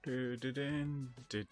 Do-do-dun-do-do.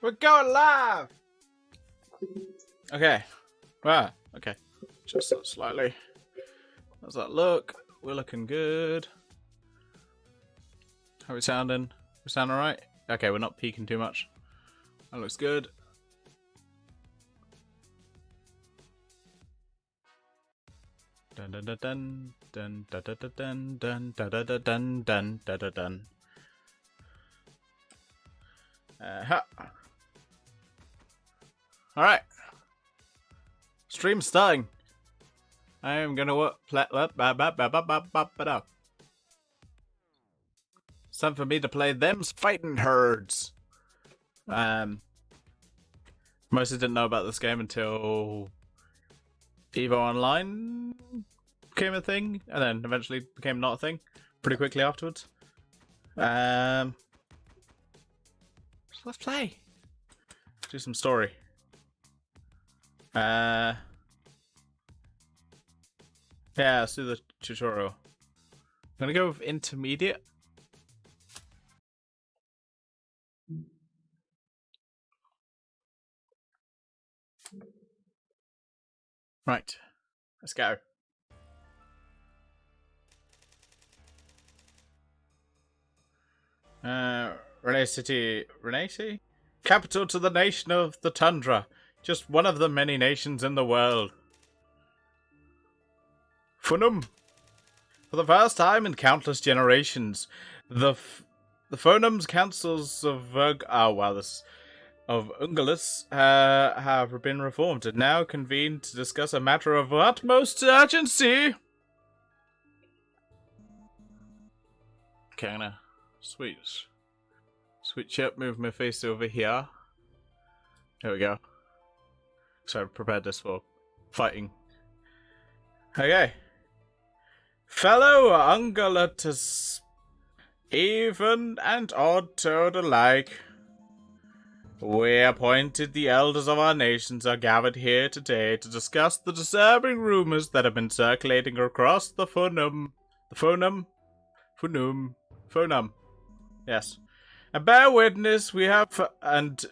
We're going live! Okay. Wow. Okay. Just that slightly. How's that look? We're looking good. How are we sounding? We sound alright? Okay, we're not peaking too much. That looks good. Dun dun dun dun dun dun dun dun dun dun dun dun dun dun dun dun. Ha. Alright. Stream starting. I am gonna play. It's time for me to play them's fighting herds. Mostly didn't know about this game until Evo Online became a thing, and then eventually became not a thing pretty quickly afterwards. So let's play. Do some story. Yeah, let's do the tutorial. I'm gonna go with intermediate. Right, let's go. Renee City, capital to the nation of the tundra. Just one of the many nations in the world. Funum. For the first time in countless generations, the Phonum's councils of Ungulus have been reformed and now convened to discuss a matter of utmost urgency. Okay, I'm gonna switch up, move my face over here. There we go. So I prepared this for fighting. Okay. Fellow Ungulatus, even and odd-toed alike, we appointed the elders of our nations are gathered here today to discuss the disturbing rumors that have been circulating across the Phonum. Yes. Bear witness we have found.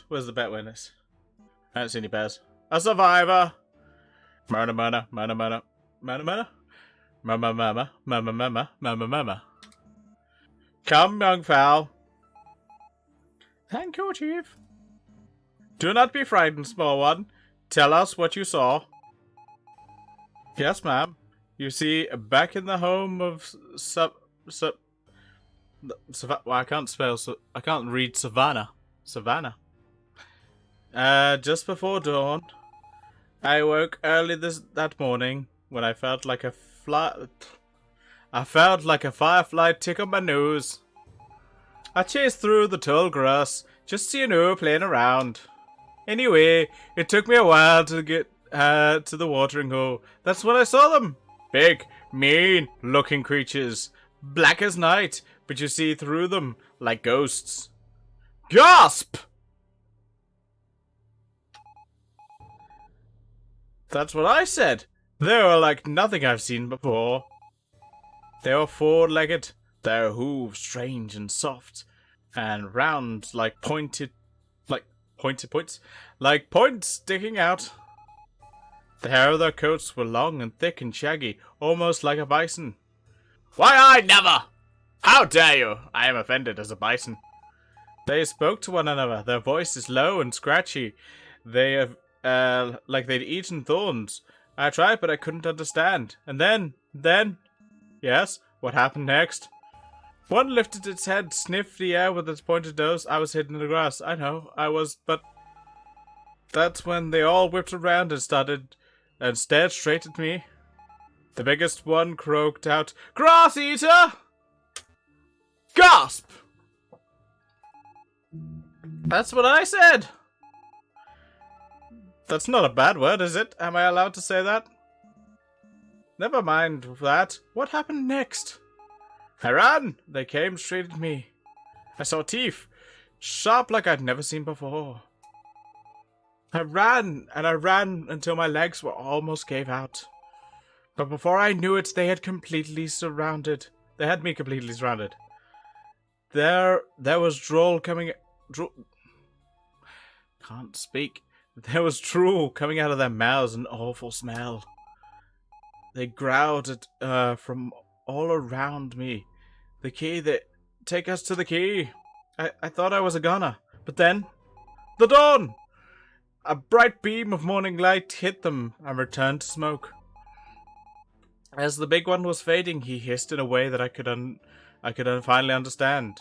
Where's the bear witness? I don't see any bears. A survivor. Murder. Come, young fowl. Thank you, Chief. Do not be frightened, small one. Tell us what you saw. Yes, ma'am. You see, back in the home of I can't read Savannah. Just before dawn, I woke early that morning when I felt like a firefly tickle my nose. I chased through the tall grass, just so you know, playing around. Anyway, it took me a while to get to the watering hole. That's when I saw them. Big, mean-looking creatures. Black as night, but you see through them like ghosts. Gasp! That's what I said. They were like nothing I've seen before. They were four-legged, their hooves strange and soft, and round like pointed points, like points sticking out. The hair of their coats were long and thick and shaggy, almost like a bison. Why, I never! How dare you! I am offended as a bison. They spoke to one another. Their voice is low and scratchy. They have, like they'd eaten thorns. I tried, but I couldn't understand. And then... Yes? What happened next? One lifted its head, sniffed the air with its pointed nose. I was hidden in the grass. I know, I was, but... That's when they all whipped around and stared straight at me. The biggest one croaked out, "Grass eater!" Gasp! That's what I said! That's not a bad word, is it? Am I allowed to say that? Never mind that. What happened next? I ran! They came straight at me. I saw teeth, sharp like I'd never seen before. I ran, and I ran until my legs were almost gave out. But before I knew it, they had completely surrounded. They had me completely surrounded. There was drool coming... Can't speak. There was drool coming out of their mouths, an awful smell. They growled at, from all around me. The key, take us to the key. I thought I was a goner. But then, the dawn! A bright beam of morning light hit them and returned to smoke. As the big one was fading, he hissed in a way that I could finally understand.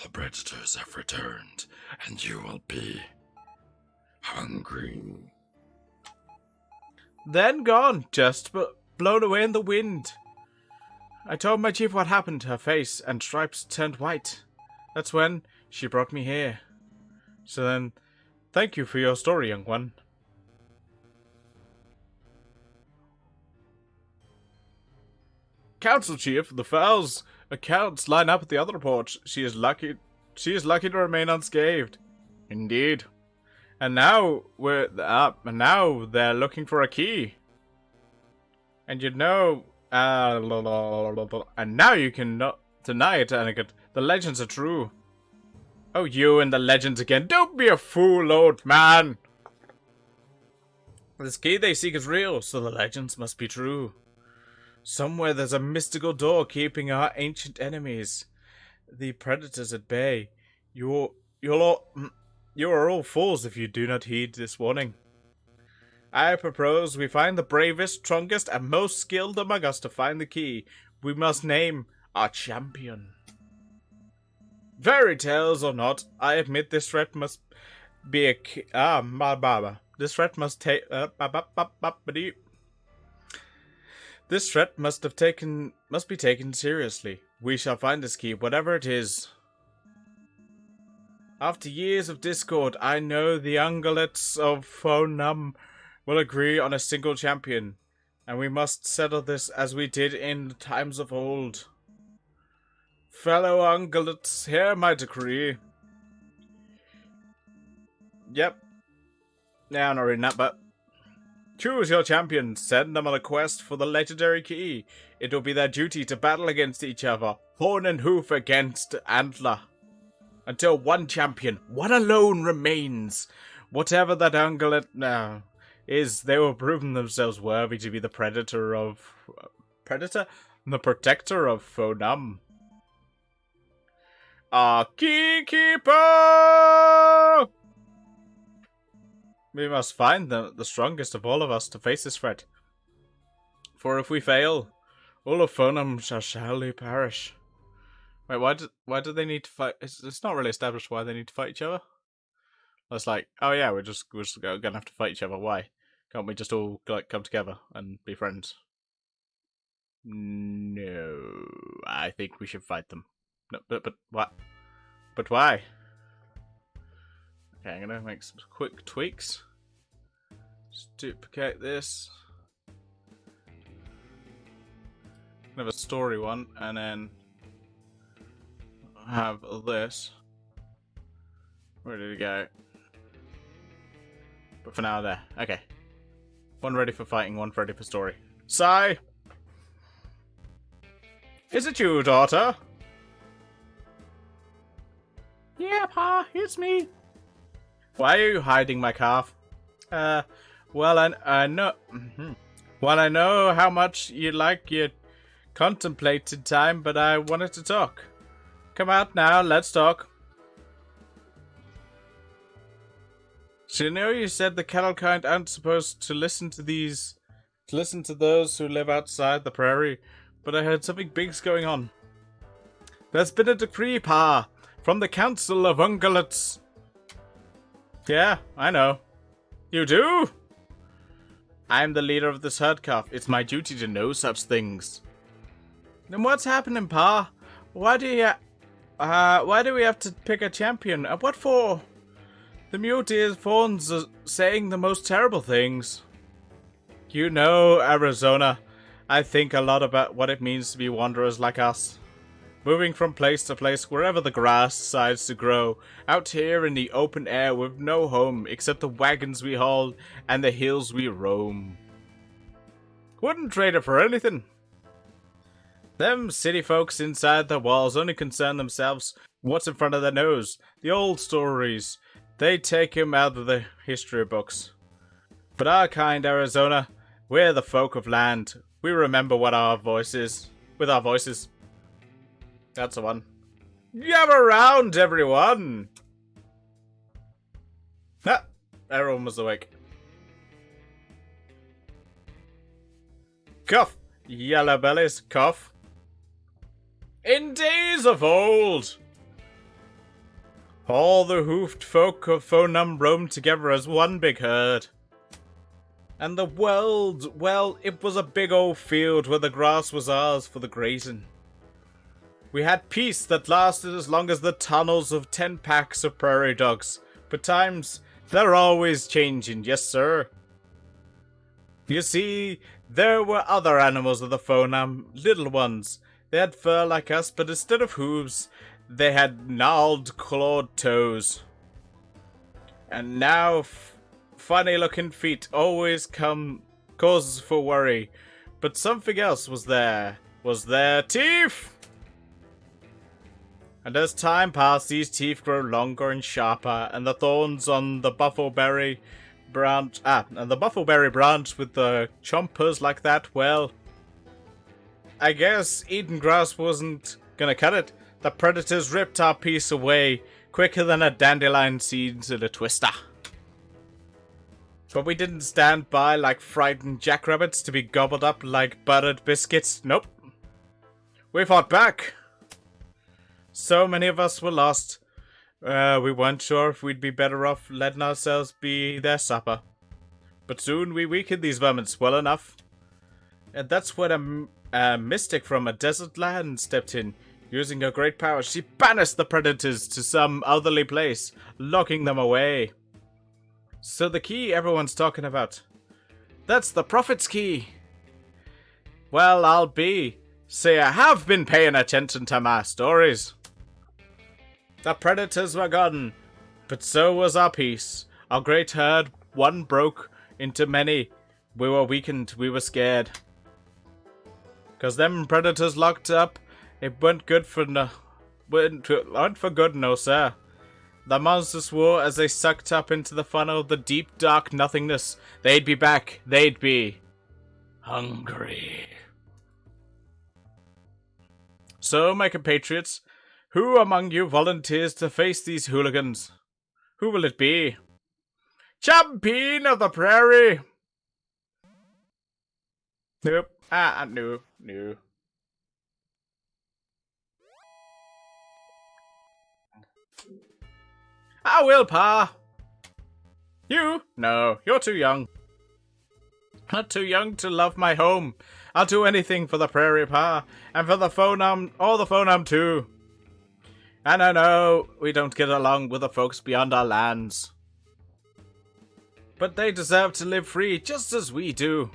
The predators have returned, and you will be hungry. Then gone, just blown away in the wind. I told my chief what happened. Her face and stripes turned white. That's when she brought me here. So then, thank you for your story, young one. Council Chief, the Fowl's accounts line up at the other porch. She is lucky to remain unscathed. Indeed. And now they're looking for a key. And you know, and now you can not deny it, Anakin. The legends are true. Oh, you and the legends again. Don't be a fool, old man. This key they seek is real, so the legends must be true. Somewhere there's a mystical door keeping our ancient enemies, the predators, at bay. You are all fools if you do not heed this warning. I propose we find the bravest, strongest, and most skilled among us to find the key. We must name our champion. Fairy tales or not, I admit this threat must be a key. This threat must take. This threat must be taken seriously. We shall find this key, whatever it is. After years of discord, I know the ungulates of Phonum will agree on a single champion, and we must settle this as we did in the times of old. Fellow ungulates, hear my decree. Yep. Yeah, I'm not reading that, but... Choose your champion, send them on a quest for the legendary key. It will be their duty to battle against each other, horn and hoof against antler. Until one champion, one alone, remains. Whatever that ungulate now is, they will prove themselves worthy to be the protector of Phonum. Our key keeper! We must find the strongest of all of us to face this threat. For if we fail, all of Phonum shall surely perish. Wait, why do they need to fight? It's not really established why they need to fight each other. It's like, oh yeah, we're just gonna have to fight each other. Why? Can't we just all like come together and be friends? No, I think we should fight them. No, but what? But why? Okay, I'm gonna make some quick tweaks. Just duplicate this. Have a story one, and then have this. Where did it go? But for now, there. Okay. One ready for fighting, one ready for story. Sigh! Is it you, daughter? Yeah, Pa, it's me. Why are you hiding my calf? Well, I know... Well, I know how much you like your contemplated time, but I wanted to talk. Come out now, let's talk. So you know you said the cattle kind aren't supposed to listen to those who live outside the prairie, but I heard something big's going on. There's been a decree, Pa, from the Council of Ungulates. Yeah, I know. You do? I'm the leader of this herd calf. It's my duty to know such things. Then what's happening, Pa? Why do we have to pick a champion? And what for? The muleteer fawns are saying the most terrible things. You know, Arizona, I think a lot about what it means to be wanderers like us. Moving from place to place wherever the grass decides to grow, out here in the open air with no home except the wagons we haul and the hills we roam. Wouldn't trade it for anything. Them city folks inside the walls only concern themselves what's in front of their nose. The old stories, they take him out of the history books. But our kind, Arizona, we're the folk of land. We remember what our voices, with our voices. That's the one. Gather round, everyone! Ah, everyone was awake. Cough, yellow bellies, cough. In days of old, all the hoofed folk of Fonum roamed together as one big herd. And the world, well, it was a big old field where the grass was ours for the grazing. We had peace that lasted as long as the tunnels of 10 packs of prairie dogs. But times, they're always changing, yes sir. You see, there were other animals of the Fonam, little ones. They had fur like us, but instead of hooves, they had gnarled, clawed toes. And now, funny-looking feet always causes for worry. But something else was there. Was there teeth? And as time passed, these teeth grow longer and sharper, and the thorns on the buffleberry branch, with the chompers like that, well, I guess eating grass wasn't gonna cut it. The predators ripped our piece away quicker than a dandelion seeds in a twister. But we didn't stand by like frightened jackrabbits to be gobbled up like buttered biscuits. Nope. We fought back. So many of us were lost. We weren't sure if we'd be better off letting ourselves be their supper. But soon we weakened these vermins well enough. And that's when a mystic from a desert land stepped in. Using her great power, she banished the predators to some otherly place, locking them away. So the key everyone's talking about. That's the Prophet's key. Well, I have been paying attention to my stories. The predators were gone, but so was our peace. Our great herd, one broke into many. We were weakened, we were scared. 'Cause them predators locked up, it weren't good for good, no sir. The monsters swore as they sucked up into the funnel of the deep dark nothingness. They'd be back, they'd be hungry. So, my compatriots, who among you volunteers to face these hooligans? Who will it be? Champion of the prairie! Nope. No. I will, Pa. You? No, you're too young. Not too young to love my home. I'll do anything for the prairie, Pa, and for the Fonam, all the Fonam too. And I know we don't get along with the folks beyond our lands. But they deserve to live free just as we do.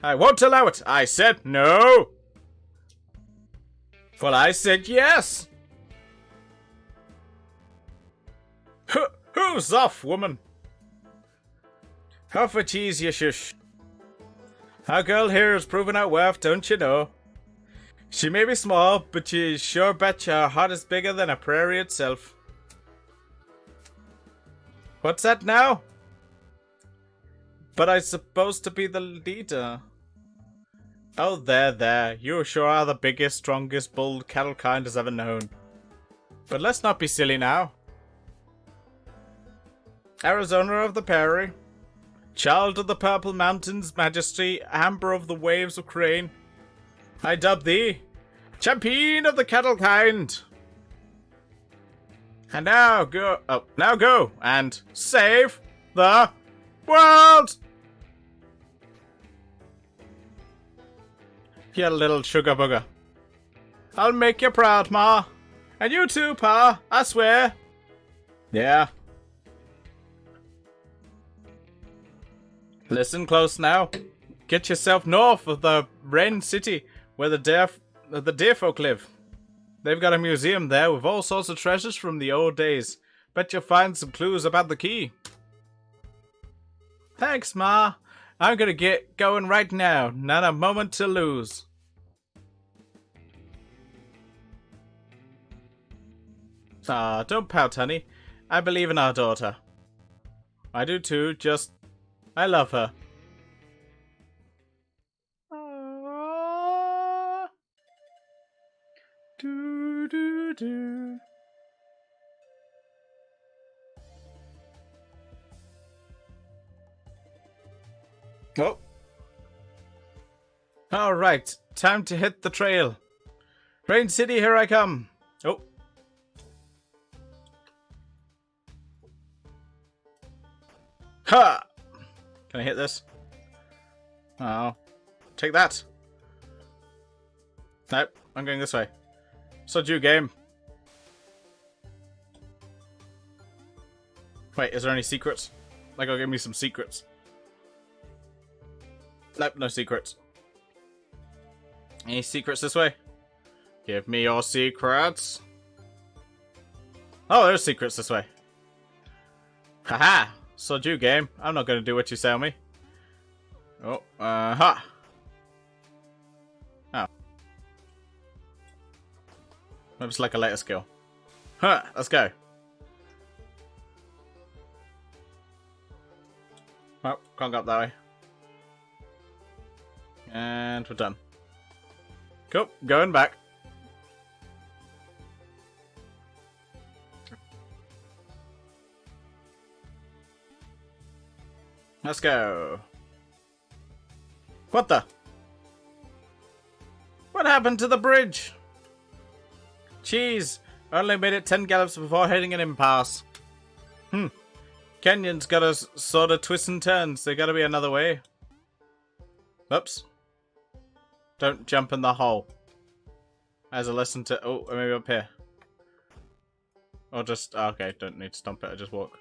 I won't allow it. I said no. Well, I said yes. Who's off, woman? Half a cheese, you shush. Our girl here has proven her worth, don't you know? She may be small, but you sure betcha her heart is bigger than a prairie itself. What's that now? But I'm supposed to be the leader. Oh, there. You sure are the biggest, strongest, bold cattle kind has ever known. But let's not be silly now. Arizona of the prairie, child of the purple mountains, majesty, amber of the waves of Crane, I dub thee champion of the cattle kind. And now go and save the world. You little sugar booger. I'll make you proud, Ma. And you too, Pa, I swear. Yeah. Listen close now. Get yourself north of the Wren City, where the deer folk live. They've got a museum there with all sorts of treasures from the old days. Bet you'll find some clues about the key. Thanks, Ma. I'm gonna get going right now. Not a moment to lose. Ah, don't pout, honey. I believe in our daughter. I do too, I love her. Aww. Do. Oh. Alright, time to hit the trail. Rain City, here I come. Oh. Ha! Can I hit this? Oh. Take that. Nope, I'm going this way. So due game. Wait, is there any secrets? Like, give me some secrets. Nope, no secrets. Any secrets this way? Give me your secrets. Oh, there's secrets this way. Haha! So due game. I'm not going to do what you tell me. Oh, ha! Oh. Maybe it's like a later skill. Huh, let's go. Oh, can't go up that way. And we're done. Cool, going back. Let's go. What the? What happened to the bridge? Jeez, only made it 10 gallops before hitting an impasse. Kenyon's got us sort of twists and turns. There gotta be another way. Oops. Don't jump in the hole. As a lesson to... Oh, maybe up here. Or just... Oh, okay, don't need to stomp it. I just walk.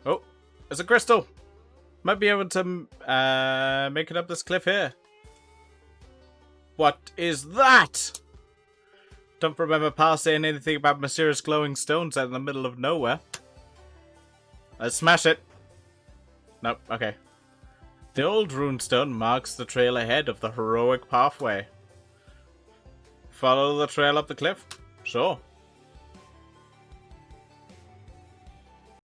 Oh, there's a crystal. Might be able to make it up this cliff here. What is that? Don't remember Pa saying anything about mysterious glowing stones out in the middle of nowhere. Let's smash it. Nope, okay. The old runestone marks the trail ahead of the heroic pathway. Follow the trail up the cliff? Sure.